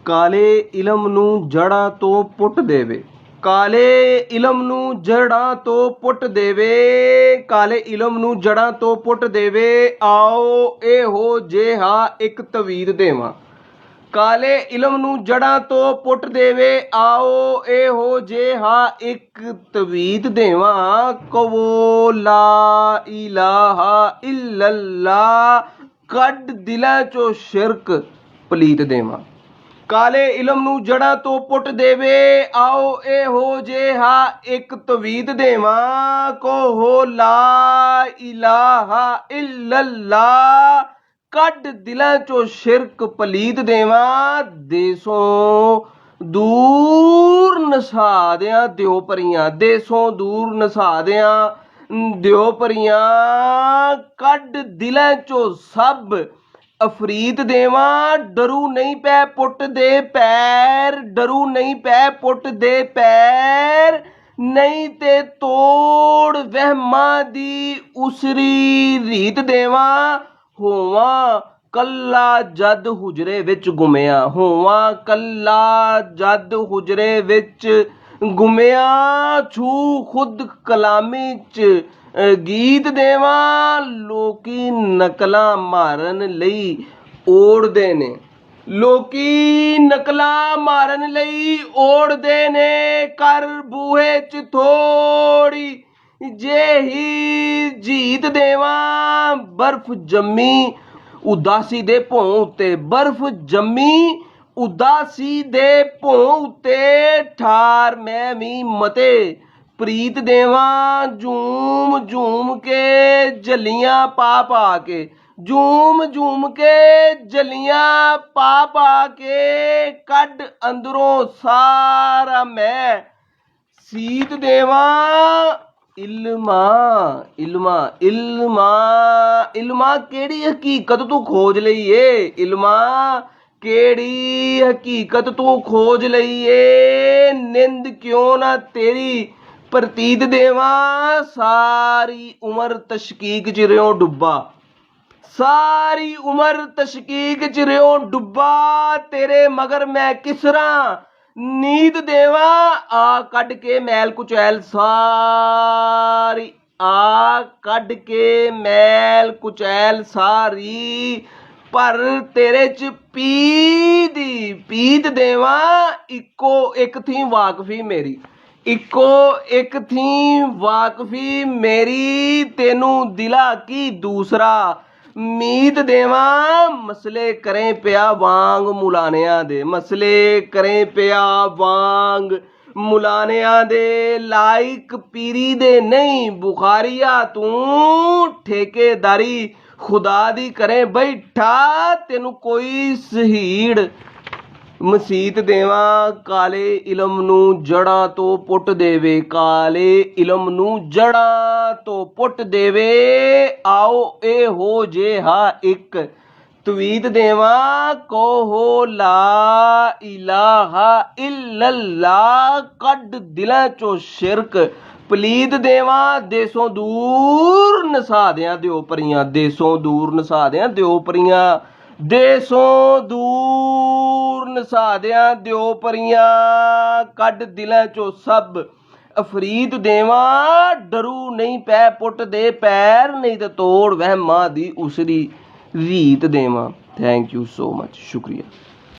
ਕਾਲੇ ਇਲਮ ਨੂੰ ਜੜ੍ਹਾਂ ਤੋਂ ਪੁੱਟ ਦੇਵੇ। ਕਾਲੇ ਇਲਮ ਨੂੰ ਜੜ੍ਹਾਂ ਤੋਂ ਪੁੱਟ ਦੇਵੇ, ਕਾਲੇ ਇਲਮ ਨੂੰ ਜੜ੍ਹਾਂ ਤੋਂ ਪੁੱਟ ਦੇਵੇ। ਆਓ ਇਹੋ ਜਿਹਾ ਇੱਕ ਤਵੀਤ ਦੇਵਾਂ। ਕਾਲੇ ਇਲਮ ਨੂੰ ਜੜ੍ਹਾਂ ਤੋਂ ਪੁੱਟ ਦੇਵੇ, ਆਓ ਇਹੋ ਜਿਹਾ ਇੱਕ ਤਵੀਤ ਦੇਵਾਂ। ਕਹੋ ਲਾ ਇਲਾਹਾ ਇਲੱਲਾ, ਕੱਢ ਦਿਲਾਂ ਚੋਂ ਸ਼ਿਰਕ ਪਲੀਤ ਦੇਵਾਂ। ਕਾਲੇ ਇਲਮ ਨੂੰ ਜੜ੍ਹਾਂ ਤੋਂ ਪੁੱਟ ਦੇਵੇ, ਆਓ ਇਹੋ ਜਿਹਾ ਇੱਕ ਤਵੀਤ ਦੇਵਾਂ। ਕਹੋ ਲਾ ਇਲਾਹਾ ਇਲੱਲਾ, ਕੱਢ ਦਿਲਾਂ ਚੋਂ ਸ਼ਿਰਕ ਪਲੀਤ ਦੇਵਾਂ। ਦੇਸੋਂ ਦੂਰ ਨਸਾ ਦਿਆਂ ਦਿਓ ਪਰੀਆਂ, ਦੇਸੋਂ ਦੂਰ ਨਸਾ ਦਿਆਂ ਦਿਓ ਪਰੀਆਂ। ਕੱਢ ਦਿਲਾਂ ਚੋਂ ਸਭ ਅਫਰੀਤ ਦੇਵਾਂ। ਡਰੂ ਨਹੀਂ ਪੈ ਪੁੱਟ ਦੇ ਪੈਰ, ਡਰੂ ਨਹੀਂ ਪੈ ਪੁੱਟ ਦੇ ਪੈਰ। ਨਹੀਂ ਤੇ ਤੋੜ ਵਹਿਮਾਂ ਦੀ ਉਸਰੀ ਰੀਤ ਦੇਵਾਂ। ਹੋਵਾਂ ਕੱਲਾ ਜਦ ਹੁਜਰੇ ਵਿੱਚ ਗੁੰਮਿਆ, ਹੋਵਾਂ ਕੱਲਾ ਜਦ ਹੁਜਰੇ ਵਿੱਚ ਗੁੰਮਿਆ। ਛੂ ਖੁਦ ਕਲਾਮੀ 'ਚ ਗੀਤ ਦੇਵਾਂ। ਲੋਕੀ ਨਕਲਾਂ ਮਾਰਨ ਲਈ ਓੜਦੇ ਨੇ, ਲੋਕੀ ਨਕਲਾਂ ਮਾਰਨ ਲਈ ਓੜਦੇ ਨੇ। ਕਰ ਬੂਹੇ 'ਚ ਥੋੜੀ ਜਿਹੀ ਜੀਤ ਦੇਵਾਂ। ਬਰਫ਼ ਜੰਮੀ ਉਦਾਸੀ ਦੇ ਭੌਂ ਉੱਤੇ, ਬਰਫ਼ ਜੰਮੀ ਉਦਾਸੀ ਦੇ ਭੌਂ ਉੱਤੇ। ਠਾਰ ਮੈਂ ਵੀ ਮਤੇ ਪ੍ਰੀਤ ਦੇਵਾਂ। ਝੂਮ ਝੂਮ ਕੇ ਜਲੀਆਂ ਪਾ ਪਾ ਕੇ, ਝੂਮ ਝੂਮ ਕੇ ਜਲੀਆਂ ਪਾ ਪਾ ਕੇ। ਕੱਢ ਅੰਦਰੋਂ ਸਾਰਾ ਮੈਂ ਸੀਤ ਦੇਵਾਂ। ਇਲਮਾ ਇਲਮਾ ਇਲਮਾ ਇਲਮਾ ਕਿਹੜੀ ਹਕੀਕਤ ਤੂੰ ਖੋਜ ਲਈ ਏ, ਇਲਮਾ ਕਿਹੜੀ ਹਕੀਕਤ ਤੂੰ ਖੋਜ ਲਈ ਏ। ਨਿੰਦ ਕਿਉਂ ਨਾ ਤੇਰੀ ਪ੍ਰਤੀਤ ਦੇਵਾਂ। ਸਾਰੀ ਉਮਰ ਤਸ਼ਕੀਕ 'ਚ ਰਿਓ ਡੁੱਬਾ, ਸਾਰੀ ਉਮਰ ਤਸ਼ਕੀਕ 'ਚ ਰਿਓ ਡੁੱਬਾ। ਤੇਰੇ ਮਗਰ ਮੈਂ ਕਿਸ ਤਰ੍ਹਾਂ ਨੀਂਦ ਦੇਵਾਂ। ਆ ਕੱਢ ਕੇ ਮੈਲ ਕੁਚੈਲ ਸਾਰੀ, ਆ ਕੱਢ ਕੇ ਮੈਲ ਕੁਚੈਲ ਸਾਰੀ। ਪਰ ਤੇਰੇ 'ਚ ਪੀਤ ਦੇਵਾਂ। ਇੱਕੋ ਇੱਕ ਥੀ ਵਾਕਫੀ ਮੇਰੀ, ਇੱਕੋ ਇੱਕ ਥੀ ਵਾਕਫੀ ਮੇਰੀ। ਤੈਨੂੰ ਦਿਲਾ ਕੀ ਦੂਸਰਾ ਮੀਤ ਦੇਵਾਂ। ਮਸਲੇ ਕਰੇ ਪਿਆ ਵਾਂਗ ਮੁਲਾਨਿਆਂ ਦੇ, ਮਸਲੇ ਕਰੇ ਪਿਆ ਵਾਂਗ ਮੁਲਾਨਿਆਂ ਦੇ। ਲਾਇਕ ਪੀਰੀ ਦੇ ਨਹੀਂ ਬੁਖਾਰੀਆ ਤੂੰ, ਠੇਕੇਦਾਰੀ ਖੁਦਾ ਦੀ ਕਰੇ ਬੈਠਾ। ਤੈਨੂੰ ਕੋਈ ਸ਼ਹੀੜ ਮਸੀਤ ਦੇਵਾਂ। ਕਾਲੇ ਇਲਮ ਨੂੰ ਜੜ੍ਹਾਂ ਤੋਂ ਪੁੱਟ ਦੇਵੇ, ਕਾਲੇ ਇਲਮ ਨੂੰ ਜੜ੍ਹਾਂ ਤੋਂ ਪੁੱਟ ਦੇਵੇ। ਆਓ ਇਹੋ ਜਿਹਾ ਇੱਕ ਤਵੀਤ ਦੇਵਾਂ। ਕਹੋ ਲਾ ਇਲਾਹਾ ਇਲੱਲਾ, ਕੱਢ ਦਿਲਾਂ ਚੋਂ ਸ਼ਿਰਕ ਪਲੀਤ ਦੇਵਾਂ। ਦੇਸੋਂ ਦੂਰ ਨਸਾ ਦਿਆਂ ਦਿਓ ਪਰੀਆਂ, ਦੇਸੋਂ ਦੂਰ ਨਸਾ ਦਿਆਂ ਦਿਓ ਪਰੀਆਂ। ਦੇਸੋਂ ਦੂਰ ਨਸਾ ਦਿਆਂ ਦਿਓ ਪਰੀਆਂ। ਕੱਢ ਦਿਲਾਂ ਚੋਂ ਸਭ ਅਫਰੀਤ ਦੇਵਾਂ। ਡਰੂ ਨਹੀਂ ਪੈ ਪੁੱਟ ਦੇ ਪੈਰ, ਨਹੀਂ ਤੇ ਤੋੜ ਵਹਿਮਾਂ ਦੀ ਉਸਰੀ ਰੀਤ ਦੇਵਾਂ। ਥੈਂਕ ਯੂ ਸੋ ਮਚ, ਸ਼ੁਕਰੀਆ।